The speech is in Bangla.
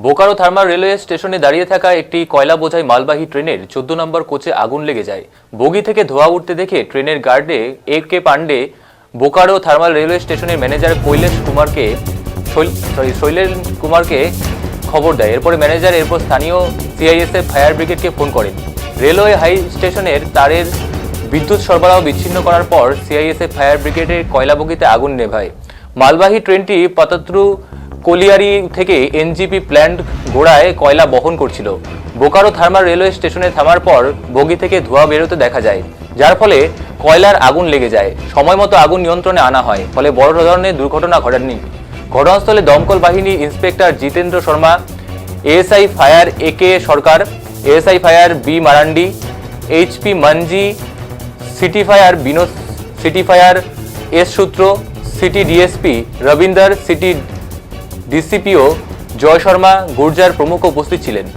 বোকারো থার্মাল রেলওয়ে স্টেশনে দাঁড়িয়ে থাকা একটি কয়লা বোঝাই মালবাহী ট্রেনের 14 নম্বর কোচে আগুন লেগে যায়। বগি থেকে ধোঁয়া উঠতে দেখে ট্রেনের গার্ডে কে পান্ডে বোকারো থার্মাল রেলওয়ে স্টেশনের ম্যানেজার শৈলেন কুমারকে খবর দেয়। এরপরে ম্যানেজার এরপর স্থানীয় সিআইএসএফ ফায়ার ব্রিগেডকে ফোন করেন। রেলওয়ে হাই স্টেশনের তারের বিদ্যুৎ সরবরাহ বিচ্ছিন্ন করার পর সিআইএসএফ ফায়ার ব্রিগেডের কয়লা বগিতে আগুন নেভায়। মালবাহী ট্রেনটি পাতাত্রু কলিয়ারি থেকে এনজিপি প্ল্যান্ট গোড়ায় কয়লা বহন করছিল। বোকারো থার্মাল রেলওয়ে স্টেশনে থামার পর বগি থেকে ধোঁয়া বেরোতে দেখা যায়, যার ফলে কয়লার আগুন লেগে যায়। সময় মতো আগুন নিয়ন্ত্রণে আনা হয়, ফলে বড় ধরনের দুর্ঘটনা ঘটেনি। ঘটনাস্থলে দমকল বাহিনী inspector Jitendra Sharma, ASI fire K Sarkar, ASI fire B Marandi, HP Manji, city fire Binod, city fire S Sutra, city DSP Ravinder, city DCPO Joy Sharma, Gurjar প্রমুখ উপস্থিত ছিলেন।